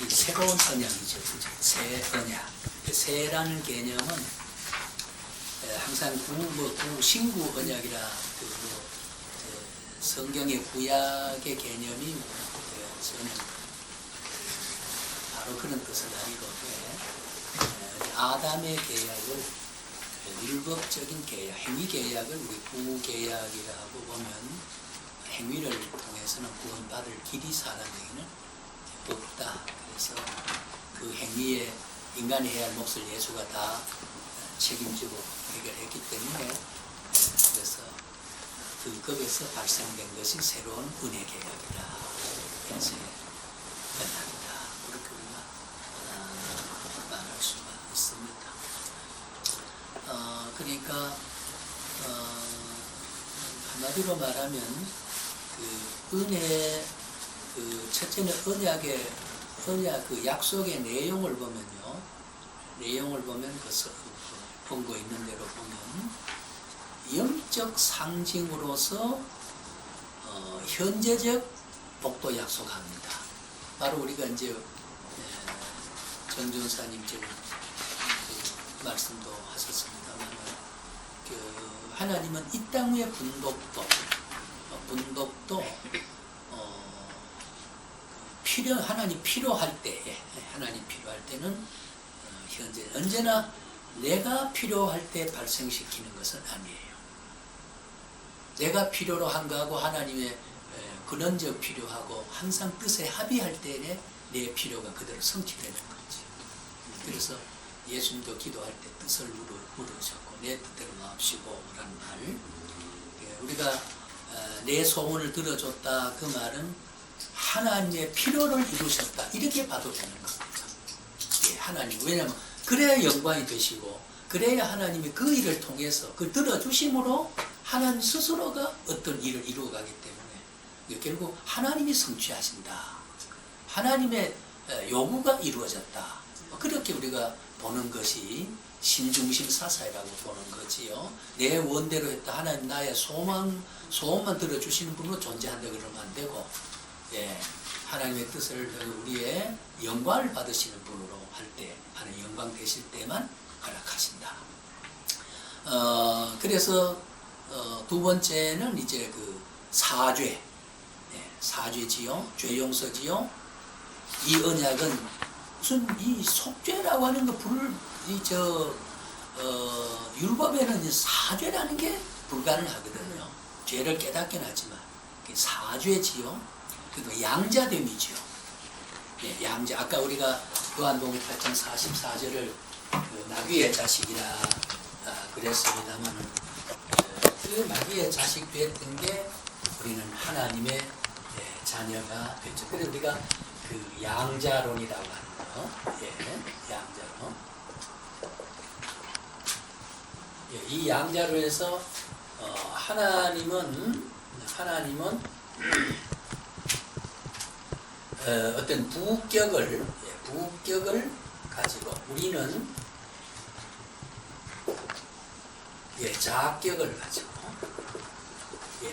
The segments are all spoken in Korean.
새로운 언약이죠. 새 언약. 새라는 개념은 항상 신구 언약이라 성경의 구약의 개념이 저는 바로 그런 뜻은 아니고 아담의 계약을 율법적인 계약, 행위 계약을 우리 구계약이라 하고 보면 행위를 통해서는 구원받을 길이 사람에게는 없다. 그래서 그 행위에 인간이 해야 할 몫을 예수가 다 책임지고 해결했기 때문에 그래서 그 겁에서 발생된 것이 새로운 은혜 계약이다. 그래서 연합이다. 그렇게 우리가 말할 수가 있습니다. 그러니까 한마디로 말하면 그 은혜 첫째는 언약 그 약속의 내용을 보면요. 내용을 보면 본거 있는 대로 보면 영적 상징으로서 현재적 복도 약속합니다. 바로 우리가 이제 정준사님 지금 그 말씀도 하셨습니다만 하나님은 이 땅 위의 분독도 하나님 필요할 때는 현재 언제나 내가 필요할 때 발생시키는 것은 아니에요. 내가 필요로 한 거하고 하나님의 근원적 필요하고 항상 뜻에 합의할 때에 내 필요가 그대로 성취되는 거지. 그래서 예수님도 기도할 때 뜻을 물으셨고 내 뜻대로 나옵시고 라는 말. 우리가 내 소원을 들어줬다 그 말은 하나님의 필요를 이루셨다 이렇게 봐도 되는 겁니다. 하나님 왜냐하면 그래야 영광이 되시고 그래야 하나님이 그 일을 통해서 그 들어주심으로 하나님 스스로가 어떤 일을 이루어가기 때문에 결국 하나님이 성취하신다. 하나님의 요구가 이루어졌다. 그렇게 우리가 보는 것이 신중심 사사이라고 보는 거지요. 내 원대로 했다. 하나님 나의 소원만 들어주시는 분으로 존재한다 그러면 안 되고 하나님의 뜻을 우리의 영광을 받으시는 분으로 할 때, 하나님 영광 되실 때만 허락하신다. 그래서 두 번째는 이제 그 사죄, 사죄지요, 죄 용서지요. 이 언약은 무슨 이 속죄라고 하는 거 율법에는 사죄라는 게 불가능하거든요. 죄를 깨닫긴 하지만 사죄지요. 그리고 양자됨이죠. 양자. 아까 우리가 요한복음 8장 44절을 마귀의 자식이라 그랬습니다만 그 마귀의 자식 됐던 게 우리는 하나님의 자녀가 됐죠. 그래서 우리가 그 양자론이라고 하는 거, 양자론. 이 양자론에서 하나님은 어떤 부격을 가지고 우리는 자격을 가지고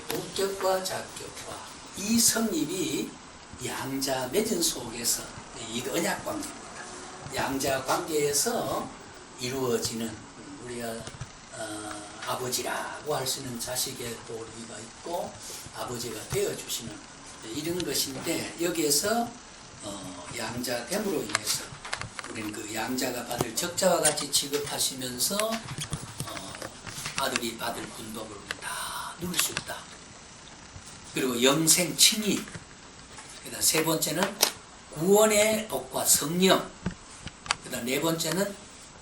부격과 자격과 이 성립이 양자 맺은 속에서 이 언약 관계입니다. 양자 관계에서 이루어지는 우리가 아버지라고 할 수 있는 자식의 도리가 있고 아버지가 되어주시는 이런 것인데 여기에서 양자됨으로 인해서 우리는 그 양자가 받을 적자와 같이 취급하시면서 아들이 받을 분독을 다 누릴 수 있다. 그리고 영생 칭의. 그다음 세 번째는 구원의 복과 성령. 그다음 네 번째는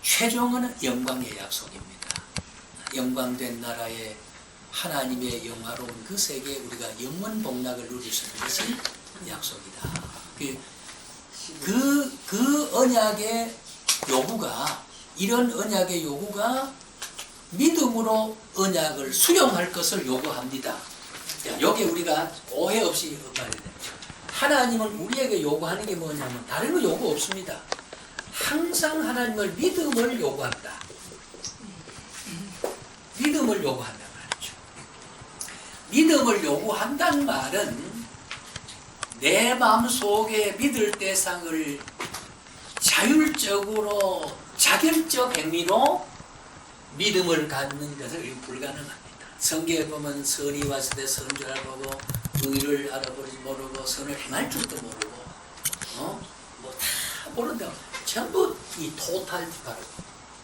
최종은 영광의 약속입니다. 영광된 나라의 하나님의 영화로운 그 세계에 우리가 영원 복락을 누릴 수 있는 것이 약속이다. 그 언약의 요구가, 이런 언약의 요구가 믿음으로 언약을 수용할 것을 요구합니다. 여기에 우리가 오해 없이 말해야 됩니다. 하나님은 우리에게 요구하는 게 뭐냐면 다른 거 요구 없습니다. 항상 하나님을 믿음을 요구한다. 믿음을 요구한다 말이죠. 믿음을 요구한다는 말은 내 마음속에 믿을 대상을 자율적으로 자결적 행위로 믿음을 갖는 것은 불가능합니다. 성경에 보면 선이 왔을 때 선인 줄 알아보고 의를 알아보지 모르고 선을 행할 줄도 모르고 뭐 다 모른다. 전부 이 토탈 바로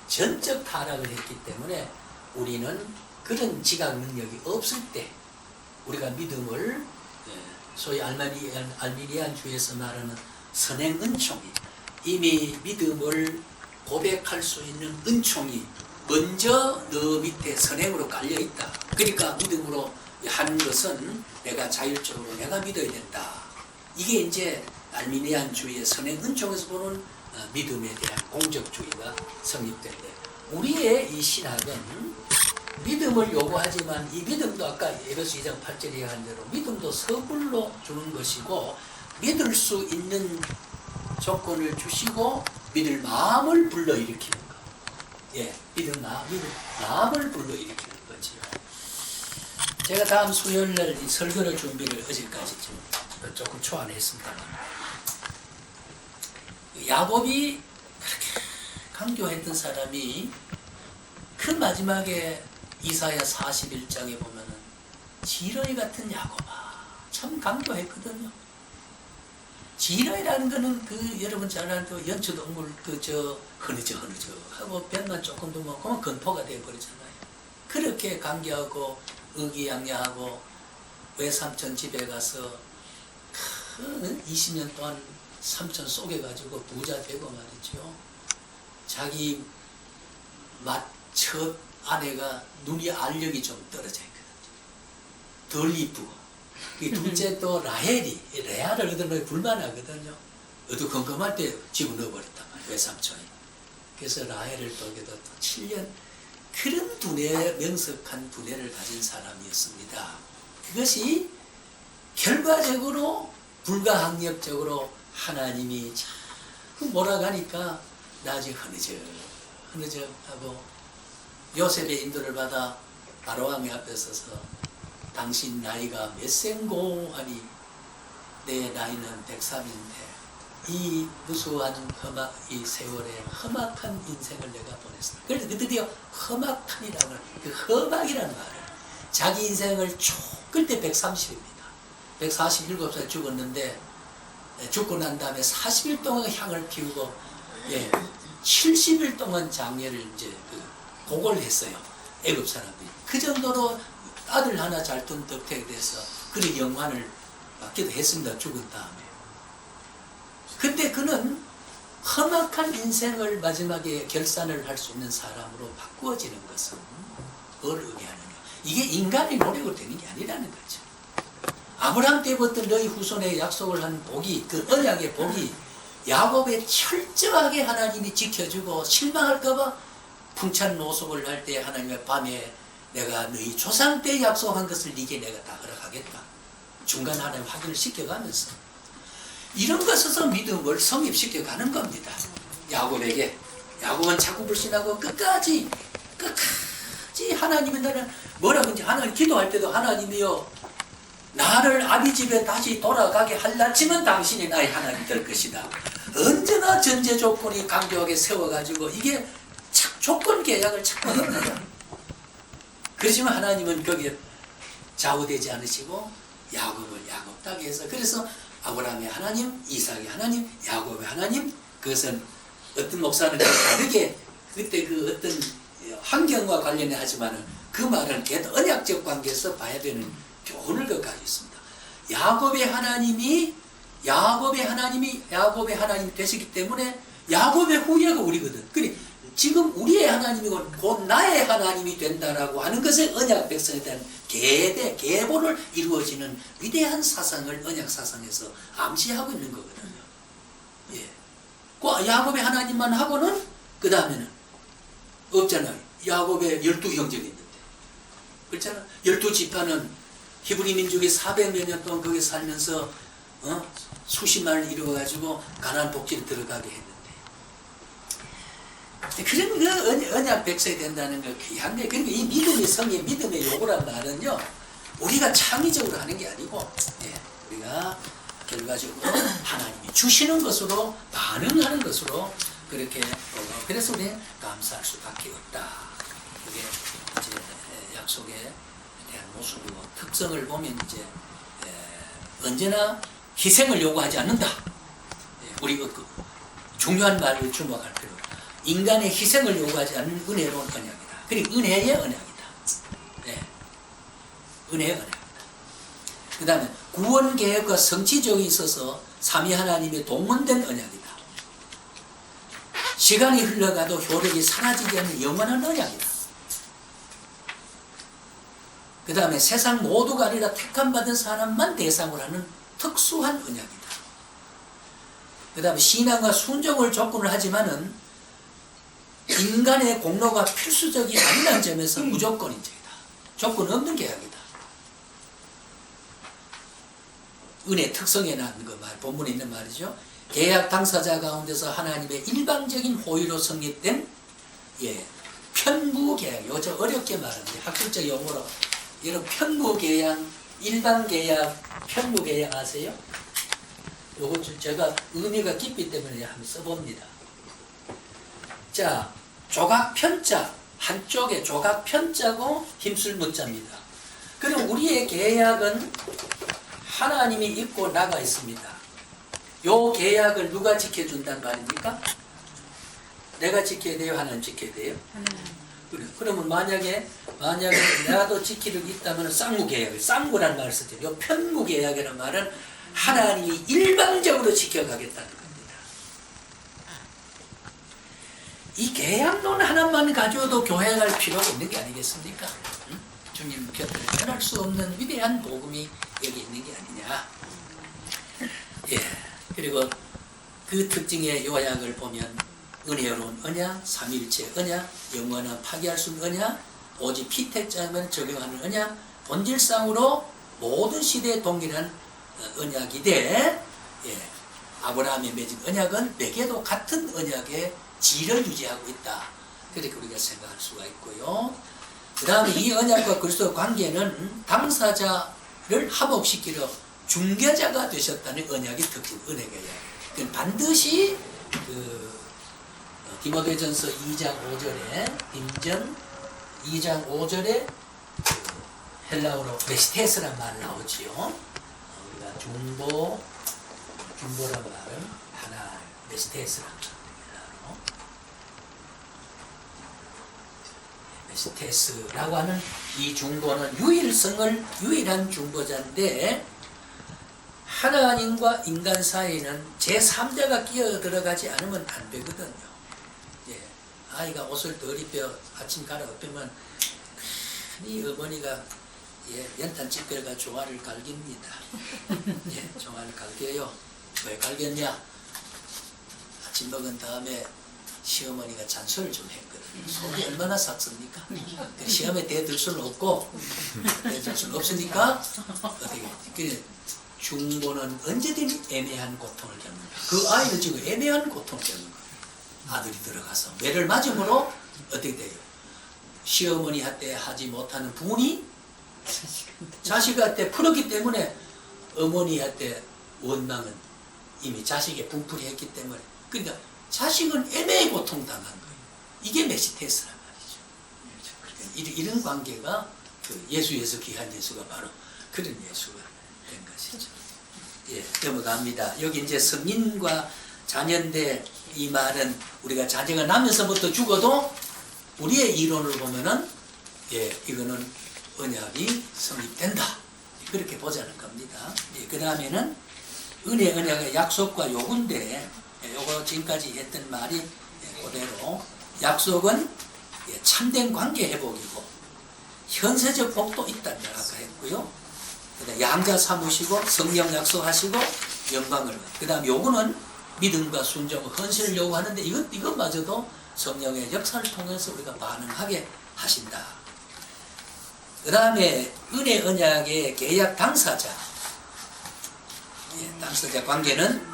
전적 타락을 했기 때문에 우리는 그런 지각 능력이 없을 때 우리가 믿음을 소위 알미니안주에서 말하는 선행 은총이 이미 믿음을 고백할 수 있는 은총이 먼저 너 밑에 선행으로 깔려있다. 그러니까 믿음으로 하는 것은 내가 자율적으로 내가 믿어야 된다. 이게 이제 알미니안주의의 선행 은총에서 보는 믿음에 대한 공적주의가 성립될 때 우리의 이 신학은 믿음을 요구하지만 이 믿음도 아까 에베소 2장 8절에 한 대로 믿음도 서불로 주는 것이고 믿을 수 있는 조건을 주시고 믿을 마음을 불러일으키는 것. 예, 믿을 마음을 불러일으키는 거지요. 제가 다음 수요일날 이 설교를 준비를 어제까지 조금 초안했습니다만 야곱이 그렇게 강조했던 사람이 그 마지막에 이사야 41장에 보면은 지렁이 같은 야곱아 참 강조했거든요. 지렁이라는 거는 그 여러분 잘 아는 그 연초동물 흐느져 하고 볕만 조금 더 먹으면 건포가 되어버리잖아요. 그렇게 강조하고 의기양양하고 외삼촌 집에 가서 큰 20년 동안 삼촌 속여가지고 부자 되고 말이죠. 자기 첫 아내가 눈이 알력이 좀 떨어져 있거든요. 덜 이쁘고. 둘째 또 라헬이 레아를 얻으면 불만하거든요. 어두컴컴할 때 집어넣어버렸단 말이에요. 외삼촌이. 그래서 라헬을 독여도 또 7년 그런 명석한 두뇌를 가진 사람이었습니다. 그것이 결과적으로 불가항력적으로 하나님이 자꾸 몰아가니까 나중에 흐느적 하고 요셉의 인도를 받아 바로왕의 앞에 서서 당신 나이가 몇 생고 하니 내 나이는 103인데 이 무수한 이 세월에 험악한 인생을 내가 보냈어. 그래서 드디어 험악한이라고 하는 그 험악이라는 말을 자기 인생을 쭉 그때 130입니다. 147살 죽었는데 죽고 난 다음에 40일 동안 향을 피우고 70일 동안 장례를 이제 고골 했어요. 애굽 사람들이. 그 정도로 아들 하나 잘 둔 덕택에 대해서 그런 영환을 받기도 했습니다. 죽은 다음에. 근데 그는 험악한 인생을 마지막에 결산을 할 수 있는 사람으로 바꾸어지는 것은 뭘 의미하느냐. 이게 인간의 노력으로 되는 게 아니라는 거죠. 아브라함 때부터 너희 후손에 약속을 한 복이, 그 언약의 복이 야곱의 철저하게 하나님이 지켜주고 실망할까봐 풍찬 노속을 할 때 하나님의 밤에 내가 너희 조상 때 약속한 것을 네게 내가 다 허락하겠다. 중간 하나님 확인을 시켜가면서 이런 것에서 믿음을 성립시켜가는 겁니다. 야곱에게. 야곱은 자꾸 불신하고 끝까지 하나님이 나는 뭐라고 이제 하나님 기도할 때도 하나님이여 나를 아비 집에 다시 돌아가게 할라치면 당신이 나의 하나님 될 것이다. 언제나 전제 조건이 강조하게 세워가지고 이게 조건 계약을 찾고 있는 거예요. 그렇지만 하나님은 거기에 좌우되지 않으시고 야곱을 야곱답게 해서 그래서 아브라함의 하나님, 이삭의 하나님, 야곱의 하나님 그것은 어떤 목사는 다르게 그때 그 어떤 환경과 관련해 하지만은 그 말은 걔도 언약적 관계에서 봐야 되는 교훈을 가지고 있습니다. 야곱의 하나님이 야곱의 하나님이 되시기 때문에 야곱의 후예가 우리거든. 그래 지금 우리의 하나님이고 곧 나의 하나님이 된다라고 하는 것에 언약 백성에 대한 계보를 이루어지는 위대한 사상을 언약 사상에서 암시하고 있는 거거든요. 예. 그 야곱의 하나님만 하고는 그 다음에는 없잖아요. 야곱의 12형제가 있는데 그렇잖아. 12지파는 히브리 민족이 400여 년 동안 거기 살면서 수십만을 이루어가지고 가나안 복지를 들어가게 했는데 그런 그 언약 백성이 된다는 거 귀한 거예요. 그러니까 이 믿음의 성의 믿음의 요구란 말은요 우리가 창의적으로 하는 게 아니고 우리가 결과적으로 하나님이 주시는 것으로 반응하는 것으로 그렇게 그래서 우리 감사할 수밖에 없다. 그게 이제 약속에 대한 모습이고 특성을 보면 이제 언제나 희생을 요구하지 않는다. 우리 그 중요한 말을 주목할 필요. 인간의 희생을 요구하지 않는 은혜로운 언약이다. 그리고 은혜의 언약이다. 네. 은혜의 언약이다. 그 다음에 구원 계획과 성취적이 있어서 삼위 하나님의 동원된 언약이다. 시간이 흘러가도 효력이 사라지지 않는 영원한 언약이다. 그 다음에 세상 모두가 아니라 택함받은 사람만 대상으로 하는 특수한 언약이다. 그 다음에 신앙과 순종을 조건을 하지만은 인간의 공로가 필수적이 아니라는 점에서 무조건인적이다. 조건 없는 계약이다. 은혜 특성에 나는 그 말, 본문에 있는 말이죠. 계약 당사자 가운데서 하나님의 일방적인 호의로 성립된 편부 계약. 이거 좀 어렵게 말하는데 학술적 용어로 여러분 편부 계약, 일방 계약, 편부 계약 아세요? 요거 제가 의미가 깊기 때문에 한번 써봅니다. 자, 조각 편자 한쪽에 조각 편자고 힘쓸 문자입니다. 그럼 우리의 계약은 하나님이 있고 나가 있습니다. 요 계약을 누가 지켜준단 말입니까? 내가 지켜야 돼요? 하나님 지켜야 돼요? 그래. 그러면 만약에 나도 지키는 게 있다면 쌍무 계약, 쌍무라는 말을 쓰죠. 요 편무 계약이라는 말은 하나님이 일방적으로 지켜가겠다는 겁니다. 이 계약론 하나만 가지고도 교회할 필요가 있는 게 아니겠습니까? 응? 주님 곁을 떠날 수 없는 위대한 복음이 여기 있는 게 아니냐. 그리고 그 특징의 요약을 보면 은혜로운 언약, 삼위일체 언약, 영원한 파괴할 수 없는 언약, 오직 피택자만 적용하는 언약, 본질상으로 모든 시대에 동일한 언약이되 아브라함에 맺은 언약은 내게도 같은 언약의 질을 유지하고 있다. 그렇게 우리가 생각할 수가 있고요. 그 다음에 이 언약과 그리스도의 관계는 당사자를 화목시키려 중개자가 되셨다는 언약의 특징, 은혜계약. 반드시 디모데전서 2장 5절에 빈전 2장 5절에 헬라어로 메시테스란 말 나오지요. 우리가 중보란 말은 하나 메시테스란 헬라어로 메시테스라고 하는 이 중보는 유일한 중보자인데 하나님과 인간 사이에는 제3자가 끼어들어가지 않으면 안 되거든요. 아이가 옷을 덜 입혀 아침 갈아엎으면 이 어머니가 연탄 집게가 종아리를 갈깁니다. 종아리를 갈겨요. 왜 갈겼냐? 아침 먹은 다음에 시어머니가 잔소리를 좀 했거든요. 속이 얼마나 삭습니까? 시험에 대들 수는 없고 대들 수는 없으니까 어떻게 중보는 언제든 애매한 고통을 겪는다. 그 아이는 지금 애매한 고통을 겪는 거예요. 아들이 들어가서 매를 맞음으로 어떻게 돼요? 시어머니한테 하지 못하는 분이 자식한테 풀었기 때문에 어머니한테 원망은 이미 자식의 분풀이 했기 때문에 그러니까 자식은 애매히 고통당한 거예요. 이게 메시테스란 말이죠. 그러니까 이런 관계가 예수에서 귀한 예수가 바로 그런 예수가 된 것이죠. 넘어갑니다. 여기 이제 성인과 자녀인데 이 말은 우리가 자녀가 나면서부터 죽어도 우리의 이론을 보면은 이거는 언약이 성립된다. 그렇게 보자는 겁니다. 그 다음에는 은혜 언약의 약속과 요구인데 요거 지금까지 했던 말이 그대로 약속은 참된 관계 회복이고 현세적 복도 있다는 말 아까 했고요. 그다음 양자 삼으시고 성령 약속하시고 영광을 그 다음 요구는 믿음과 순종, 헌신을 요구하는데 이것마저도 성령의 역사를 통해서 우리가 반응하게 하신다. 그 다음에 은혜 언약의 계약 당사자 당사자 관계는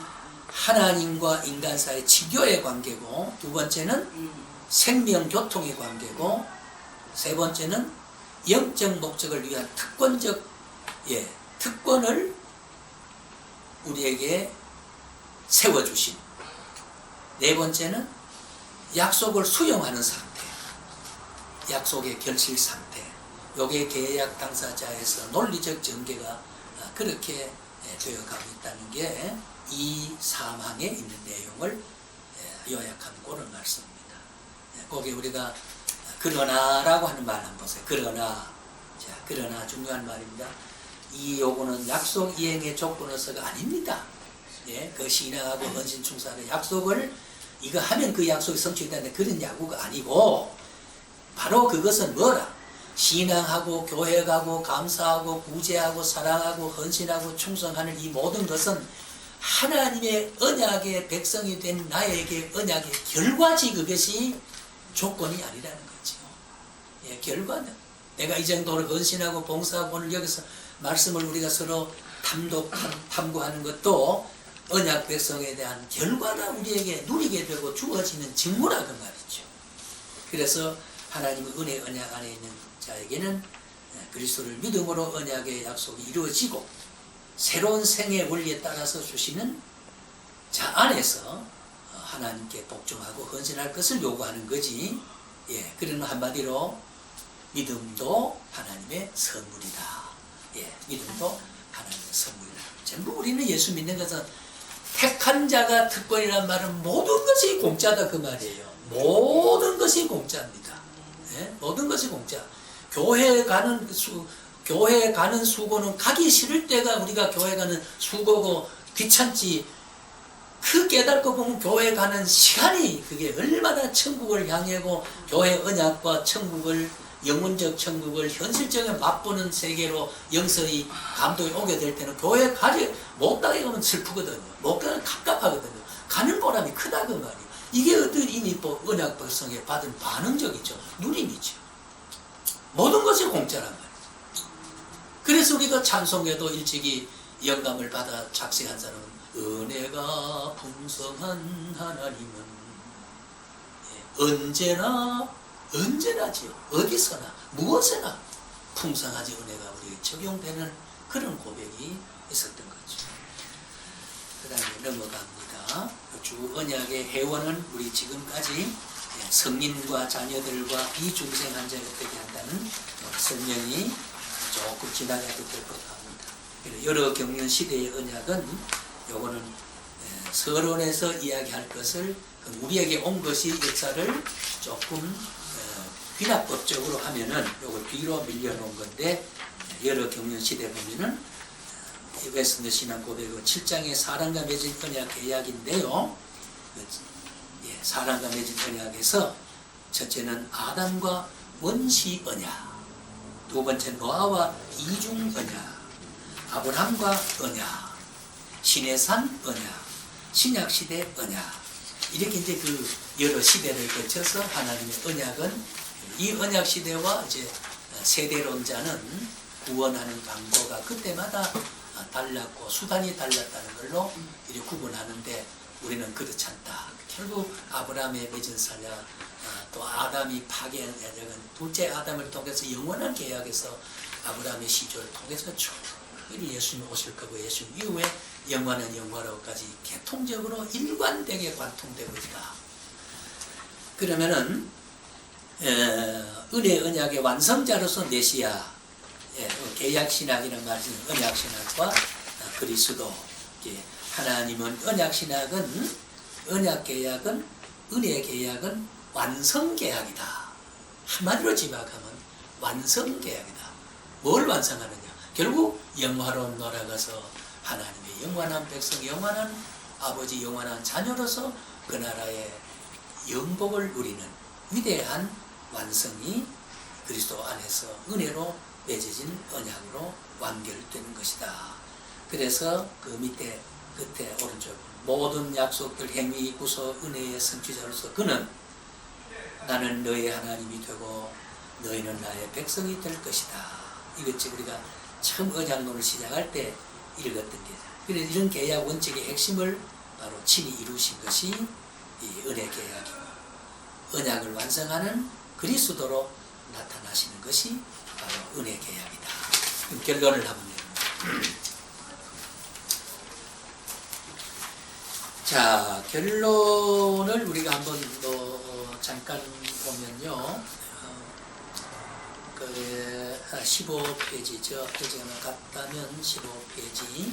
하나님과 인간 사이 치교의 관계고 두 번째는 생명 교통의 관계고 세 번째는 영적 목적을 위한 특권적 특권을 우리에게 세워주신, 네 번째는 약속을 수용하는 상태, 약속의 결실 상태. 요게 계약 당사자에서 논리적 전개가 그렇게 되어가고 있다는 게 이 사망에 있는 내용을 요약한 그런 말씀입니다. 거기에 우리가 그러나라고 하는 말 한번 보세요. 그러나, 자, 그러나 중요한 말입니다. 이 요구는 약속 이행의 조건으로서가 아닙니다. 예, 그 신앙하고 헌신 충성하는 약속을 이거 하면 그 약속이 성취된다는 그런 야구가 아니고, 바로 그것은 뭐라? 신앙하고 교회 가고 감사하고 구제하고 사랑하고 헌신하고 충성하는 이 모든 것은 하나님의 언약의 백성이 된 나에게 언약의 결과지, 그것이 조건이 아니라는 거죠. 예, 결과는 내가 이 정도로 헌신하고 봉사하고 오늘 여기서 말씀을 우리가 서로 탐구하는 것도 언약 백성에 대한 결과가 우리에게 누리게 되고 주어지는 직무라 그 말이죠. 그래서 하나님의 은혜 언약 안에 있는 자에게는 그리스도를 믿음으로 언약의 약속이 이루어지고 새로운 생의 원리에 따라서 주시는 자 안에서 하나님께 복종하고 헌신할 것을 요구하는 거지. 예, 그러는 한마디로 믿음도 하나님의 선물이다. 예, 믿음도 하나님의 선물이다. 전부 우리는 예수 믿는 것은 택한 자가 특권이란 말은 모든 것이 공짜다 그 말이에요. 모든 것이 공짜입니다. 예? 모든 것이 공짜. 교회 가는 수고는 가기 싫을 때가 우리가 교회 가는 수고고 귀찮지. 그 깨닫고 보면 교회 가는 시간이 그게 얼마나 천국을 향하고 교회 언약과 천국을, 영혼적 천국을 현실적으로 맛보는 세계로 영성이 감동이 오게 될 때는 교회 가지 못 가게 가면 슬프거든요. 못 가면 갑갑하거든요. 가는 보람이 크다 그 말이에요. 이게 어떤 이미 언약 백성에 받은 반응적이죠. 누림이죠. 모든 것이 공짜란 말이에요. 그래서 우리가 찬송에도 일찍이 영감을 받아 작시한 사람은 은혜가 풍성한 하나님은 언제나지요. 어디서나 무엇에나 풍성하지 은혜가 우리에게 적용되는 그런 고백이 있었던 거죠. 그 다음에 넘어갑니다. 주 언약의 회원은 우리 지금까지 성인과 자녀들과 비중생 환자를 어떻게 한다는 설명이 조금 지나가도 될 것 같습니다. 여러 경륜 시대의 언약은 요거는 서론에서 이야기할 것을 우리에게 온 것이 역사를 조금 귀납법적으로 하면은 요걸 뒤로 밀려놓은 건데, 여러 경륜 시대 보면은 웨스턴 신앙 고백 7장의 사람과 맺은 언약 계약인데요. 사람과 맺은 언약에서 첫째는 아담과 원시 언약, 두 번째 노아와 이중 언약, 아브라함과 언약, 시내산 언약, 신약시대 언약, 이렇게 이제 그 여러 시대를 거쳐서 하나님의 언약은 이 언약 시대와 이제 세대론자는 구원하는 방도가 그때마다 달랐고 수단이 달랐다는 걸로 이렇게 구분하는데, 우리는 그렇지 않다. 결국 아브라함의 맺은 사냐, 또 아담이 파괴한 둘째 아담을 통해서 영원한 계약에서 아브라함의 시조를 통해서 쭉 예수님 오실 거고 예수님 이후에 영원한 영화로까지 개통적으로 일관되게 관통되고 있다. 그러면은 은혜 언약의 완성자로서 메시아, 계약신학이라는 말은 언약신학과 그리스도, 하나님은 언약계약은 은혜계약은 완성계약이다. 한마디로 집약하면 완성계약이다. 뭘 완성하느냐? 결국 영화로운 나라가서 하나님의 영원한 백성, 영원한 아버지, 영원한 자녀로서 그 나라의 영복을 누리는 위대한 완성이 그리스도 안에서 은혜로 맺어진 언약으로 완결되는 것이다. 그래서 그 밑에 끝에 오른쪽 모든 약속들 행위 구속 은혜의 성취자로서 그는 나는 너의 하나님이 되고 너희는 나의 백성이 될 것이다. 이것이 우리가 처음 언약론을 시작할 때 읽었던 게, 그래서 이런 계약 원칙의 핵심을 바로 친히 이루신 것이 이 은혜 계약이고, 언약을 완성하는 그리스도로 나타나시는 것이 바로 은혜 계약이다. 결론을 한번 내립니다. 자, 결론을 우리가 한번 잠깐 보면요. 15페이지죠. 페이지가 같다면 15페이지.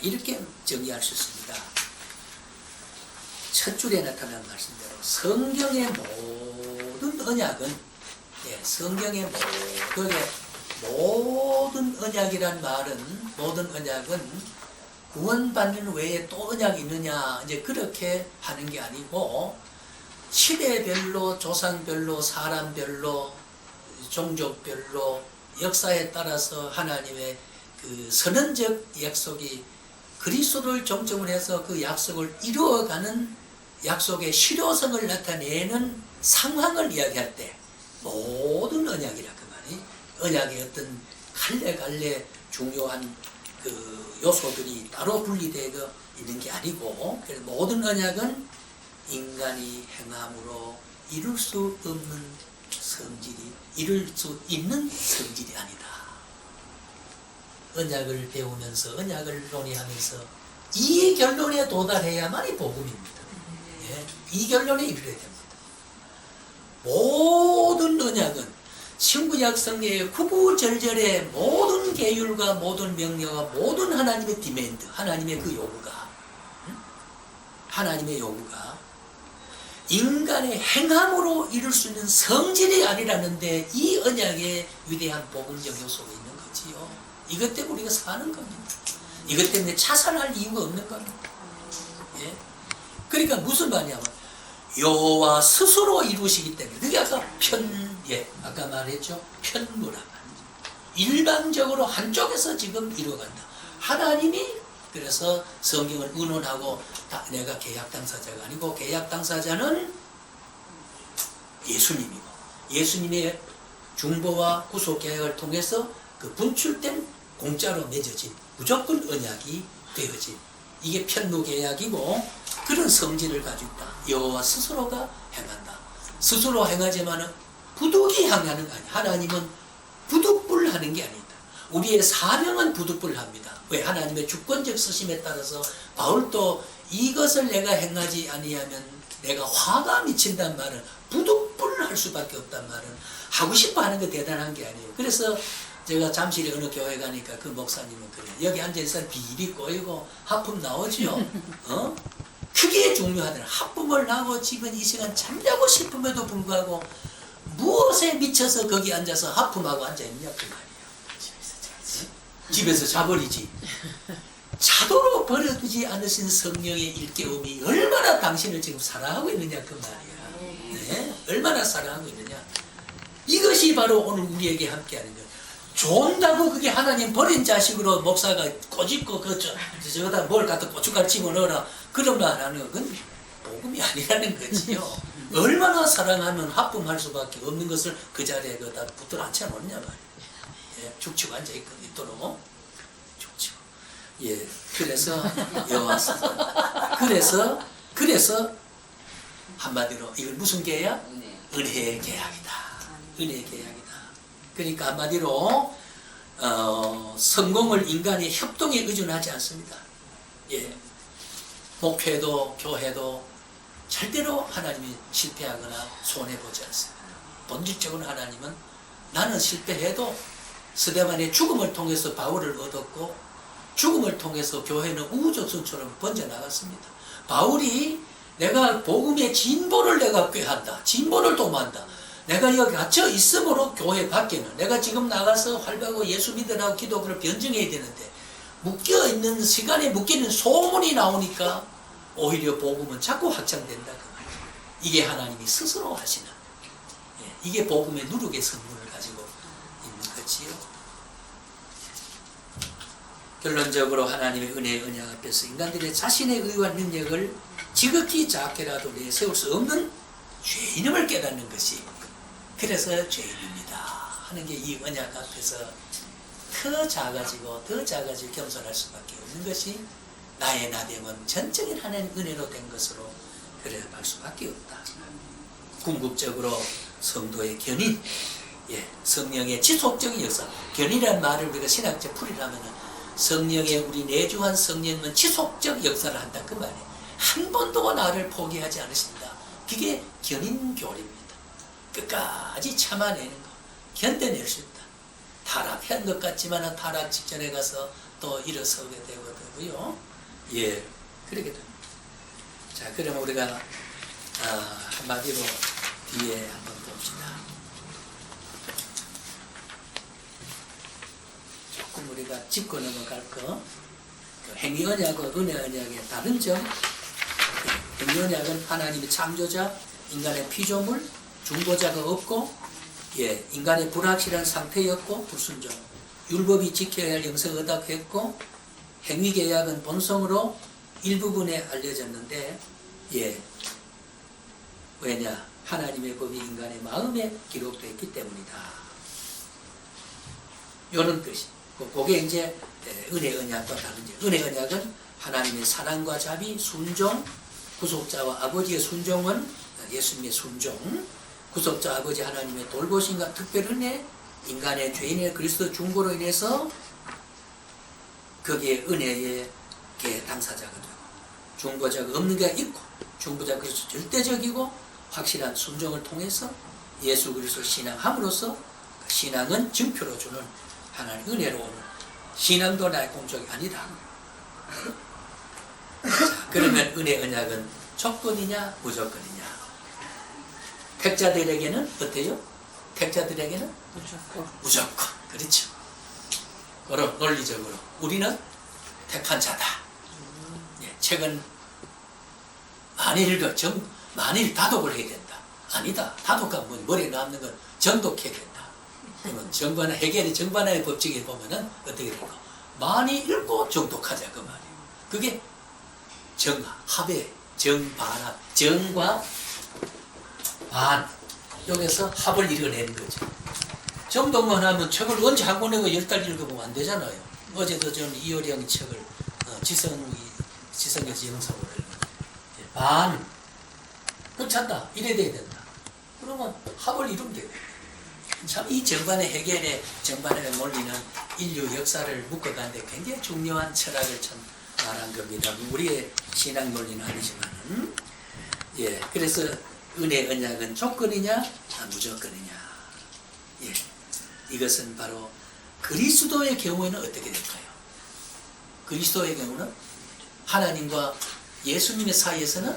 이렇게 정리할 수 있습니다. 첫 줄에 나타난 말씀대로 성경의 모든 언약은, 성경의 모든 언약이란 말은, 모든 언약은 구원받는 외에 또 언약이 있느냐, 이제 그렇게 하는 게 아니고, 시대별로, 조상별로, 사람별로, 종족별로, 역사에 따라서 하나님의 그 선언적 약속이 그리스도를 중심으로 해서 그 약속을 이루어가는 약속의 실효성을 나타내는 상황을 이야기할 때 모든 언약이라 그 말이, 언약의 어떤 갈래갈래 중요한 그 요소들이 따로 분리되어 있는 게 아니고, 모든 언약은 인간이 행함으로 이룰 수 없는 성질이, 이룰 수 있는 성질이 아니다. 언약을 배우면서, 언약을 논의하면서 이 결론에 도달해야만이 복음입니다. 이 결론에 이르러야 됩니다. 모든 언약은 신구약 성경의 구구절절의 모든 계율과 모든 명령과 모든 하나님의 디맨드, 하나님의 그 요구가, 하나님의 요구가 인간의 행함으로 이룰 수 있는 성질이 아니라는데 이 언약에 위대한 복음적 요소가 있는 거지요. 이것 때문에 우리가 사는 겁니다. 이것 때문에 자살할 이유가 없는 겁니다. 예? 그러니까 무슨 말이냐면 여호와 스스로 이루시기 때문에, 그게 아까 아까 말했죠. 편무라. 일방적으로 한쪽에서 지금 이루어간다. 하나님이 그래서 성경을 의논하고, 내가 계약 당사자가 아니고 계약 당사자는 예수님이고, 예수님의 중보와 구속 계약을 통해서 그 분출된 공짜로 맺어진 무조건 언약이 되어진, 이게 편무 계약이고, 그런 성질을 가지고 있다. 여호와 스스로가 행한다. 스스로 행하지만은 부득이 향하는 거 아니야. 하나님은 부득불하는 게 아니다. 우리의 사명은 부득불합니다. 왜? 하나님의 주권적 쓰심에 따라서 바울도 이것을 내가 행하지 아니하면 내가 화가 미친단 말은, 부득불할 수밖에 없단 말은, 하고 싶어 하는 거 대단한 게 아니에요. 그래서 제가 잠실에 어느 교회 가니까 그 목사님은 그래. 여기 앉아있으면 비비 꼬이고 하품 나오죠. 그게 중요하더라. 하품을 하고 집은 이 시간 잠자고 싶음에도 불구하고 무엇에 미쳐서 거기 앉아서 하품하고 앉아있느냐 그 말이에요. 집에서 자버리지. 자도록 버려두지 않으신 성령의 일깨움이 얼마나 당신을 지금 사랑하고 있느냐 그 말이야. 네? 얼마나 사랑하고 있느냐. 이것이 바로 오늘 우리에게 함께하는 거예요. 좋다고 그게 하나님 버린 자식으로 목사가 꼬집고 저거다 뭘 갖다 고춧가루 집어넣어라 그런 말 하는 건 복음이 아니라는 거지요. 얼마나 사랑하면 하품할 수밖에 없는 것을 그 자리에 그다 붙들어 앉혀놓냐 말이에요. 예, 죽치고 앉아있도록 죽치고. 예, 그래서 여호와 그래서 한마디로 이걸 무슨 계약? 은혜의 계약이다. 은혜의 계약이다. 그러니까 한마디로 성공을 인간의 협동에 의존하지 않습니다. 예, 목회도 교회도 절대로 하나님이 실패하거나 손해보지 않습니다. 본질적으로 하나님은, 나는 실패해도 스데반의 죽음을 통해서 바울을 얻었고, 죽음을 통해서 교회는 우주선처럼 번져나갔습니다. 바울이 내가 복음의 진보를 내가 꾀한다, 진보를 도모한다, 내가 여기 갇혀 있으므로 교회 밖에는 내가 지금 나가서 활발하고 예수 믿으라고 기독교를 변증해야 되는데, 묶여있는 시간에 묶이는 소문이 나오니까 오히려 복음은 자꾸 확장된다 그 말이에요. 이게 하나님이 스스로 하시는, 이게 복음의 누룩의 성분을 가지고 있는 거지요. 결론적으로 하나님의 은혜의 언약 앞에서 인간들의 자신의 의와 능력을 지극히 작게라도 내세울 수 없는 죄인임을 깨닫는 것이, 그래서 죄인입니다 하는 게 이 언약 앞에서 더 작아지고 겸손할 수밖에 없는 것이, 나의 나됨은 전적인 하나님 은혜로 된 것으로 그래 할 수밖에 없다. 궁극적으로 성도의 견인, 성령의 지속적인 역사. 견인이라는 말을 우리가 신학적 풀이를 하면은, 성령의 우리 내주한 성령은 지속적 역사를 한다 그 말이에요. 한 번도 나를 포기하지 않으신다. 그게 견인교리입니다. 끝까지 참아내는 거, 견뎌낼 수 있다. 타락한 것 같지만 타락 직전에 가서 또 일어서게 되거든요. 예, 그렇게 됩니다. 자, 그러면 우리가 한마디로 뒤에 한번 봅시다. 조금 우리가 짚고 넘어갈 거. 행위 언약과 은혜 언약의 다른 점. 행위 언약은 하나님의 창조자, 인간의 피조물, 중보자가 없고, 예, 인간의 불확실한 상태였고 불순종. 율법이 지켜야 할 영성을 의탁했고, 행위 계약은 본성으로 일부분에 알려졌는데, 예, 왜냐? 하나님의 법이 인간의 마음에 기록되어 있기 때문이다. 이런 뜻이. 그게 이제 은혜 언약과 다른 점. 은혜 언약은 하나님의 사랑과 자비, 순종, 구속자와 아버지의 순종은 예수님의 순종, 구속자 아버지 하나님의 돌보심과 특별 은혜, 인간의 죄인의 그리스도 중보로 인해서 거기에 은혜의 당사자가 되고, 중보자가 없는 게 있고, 중보자 그리스도 절대적이고 확실한 순종을 통해서 예수 그리스도 신앙함으로써 신앙은 증표로 주는 하나님 은혜로 오는 신앙도 나의 공적이 아니다. 자, 그러면 은혜 언약은 조건이냐 무조건이냐? 택자들에게는 어때요? 택자들에게는 무조건. 그렇죠. 그럼 논리적으로 우리는 택한 자다. 예, 책은 만일 다독을 해야 된다. 아니다. 다독하면 머리에 남는 건 정독해야 된다. 그러면 정반화, 해결의 정반화의 법칙에 보면은 어떻게 될까? 많이 읽고 정독하자 그 말이에요. 그게 합의, 정반합, 정과 반 여기서 합을 이뤄내는 거죠. 정독만 하면 책을 언제 한 권 내고 10달 읽어보면 안 되잖아요. 어제도 저는 이효령 책을 지성에서 영성으로 읽었는데 반 괜찮다. 이래 돼야 된다. 그러면 합을 이루면 돼요. 참 이 정반의 해결의 정반의 논리는 인류 역사를 묶어가는데 굉장히 중요한 철학을 참 말한 겁니다. 우리의 신앙 논리는 아니지만은, 예, 그래서 은혜 언약은 조건이냐 무조건이냐. 예, 이것은 바로 그리스도의 경우에는 어떻게 될까요? 그리스도의 경우는 하나님과 예수님의 사이에서는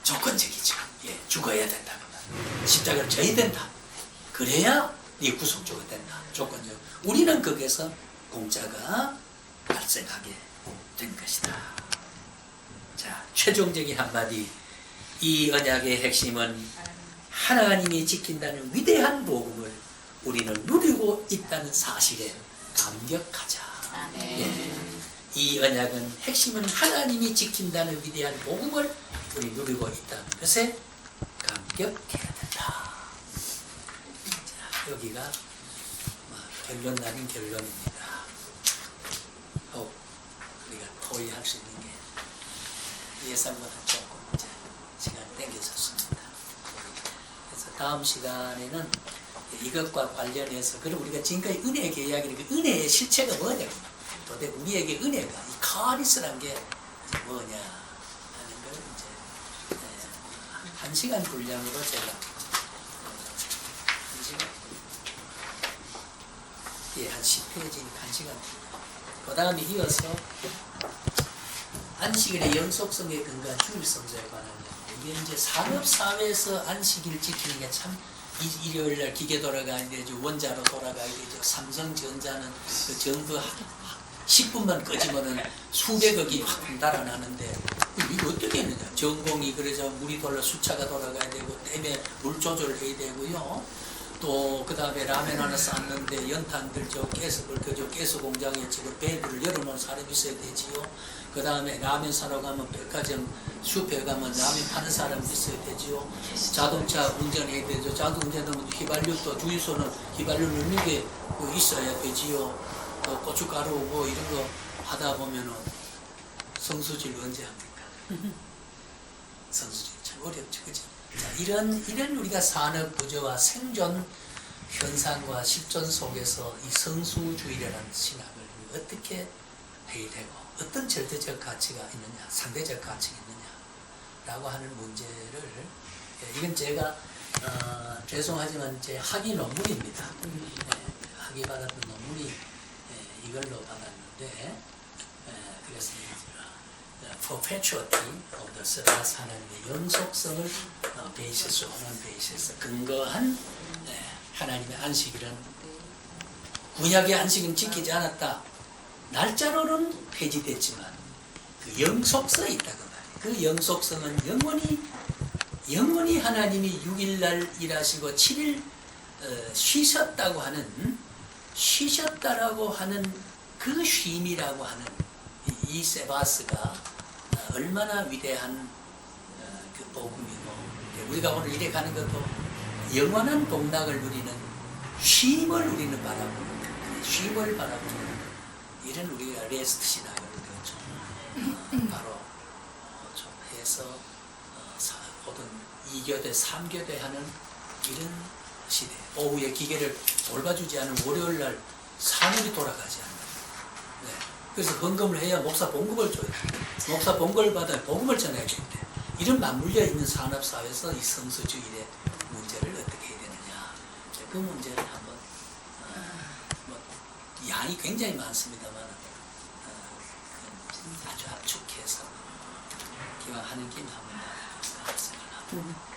조건적이죠. 예, 죽어야 된다. 십자가를 져야 된다. 그래야 네 구속주가 된다. 조건적. 우리는 거기에서 공짜가 발생하게 된 것이다. 자, 최종적인 한마디. 이 언약의 핵심은 하나님이 지킨다는 위대한 복음을 우리는 누리고 있다는 사실에 감격하자. 예. 이 언약은 핵심은 하나님이 지킨다는 위대한 복음을 우리 누리고 있다는 것에 감격해야 된다. 자, 여기가 결론 나는 결론입니다. 우리가 토의할 수 있는 게 예상보다 조금 이제 시간이 땡겨졌습니다. 그래서 다음 시간에는 이것과 관련해서 그럼 우리가 지금까지 은혜의 이야기니까 은혜의 실체가 뭐냐고, 도대체 우리에게 은혜가 이 카리스란 게 뭐냐 하는 걸 이제 1시간 분량으로 제가 1시간, 예, 한 10페이지니까 1시간. 그 다음에 이어서 안식일의 영속성에 근거한 주일성조에 관한 이게 이제 산업사회에서 안식일을 지키는 게 참 일요일날 기계 돌아가야 되죠. 원자로 돌아가야 되죠. 삼성전자는 그 전부 10분만 끄지면은 수백억이 확 달아나는데 이거 어떻게 했느냐. 전공이 그래서 물이 돌아 수차가 돌아가야 되고 댐에 물 조절을 해야 되고요. 또 그 다음에 라면 하나 쌌는데 연탄들 가스 공장에 지금 밸브를 열어놓은 사람이 있어야 되지요. 그 다음에 라면 사러 가면 백화점 슈퍼에 가면 라면 파는 사람이 있어야 되지요. 자동차 운전해야 되죠. 자동차 운전하면 휘발유도 주유소는 휘발유 넣는 게 있어야 되지요. 또 고춧가루 뭐 이런 거 하다 보면은 성수질 언제 합니까? 성수질 참 어렵죠, 그죠? 자, 이런 우리가 산업 구조와 생존 현상과 실존 속에서 이 성수주의라는 신학을 어떻게 해야 되고 어떤 절대적 가치가 있느냐, 상대적 가치가 있느냐, 라고 하는 문제를 이건 제가 죄송하지만 제 학위 논문입니다. 학위 받았던 논문이 이걸로 받았는데 그래서 perpetuity of the self 하나님의 연속성을 베이시스로 하는 베이시스 근거한 하나님의 안식일은 구약의 안식은 지키지 않았다. 날짜로는 폐지됐지만 그 영속성이 있다고 말이에요. 그 영속성은 영원히 하나님이 6일날 일하시고 7일 쉬셨다고 하는 쉬셨다라고 하는 그 쉼이라고 하는 이 세바스가 얼마나 위대한 그 복음이고 우리가 오늘 이래 가는 것도 영원한 복락을 누리는 쉼을 우리는 바라보는 그 쉼을 바라보는 이런 우리가 레스트 신학을 좀 바로 좀 해서 모든 2교대 3교대 하는 이런 시대 오후에 기계를 돌봐주지 않은 월요일날 사물이 돌아가지 않는 그래서 헌금을 해야 목사 봉급을 줘야 돼. 목사 봉급을 받아야 복음을 전해야 되는데 이런 맞물려 있는 산업사회에서 이 성서주일의 문제를 어떻게 해야 되느냐 그 문제를 한번 양이 굉장히 많습니다만 아주 압축해서 기왕 하는 김에 한번 생각을 하고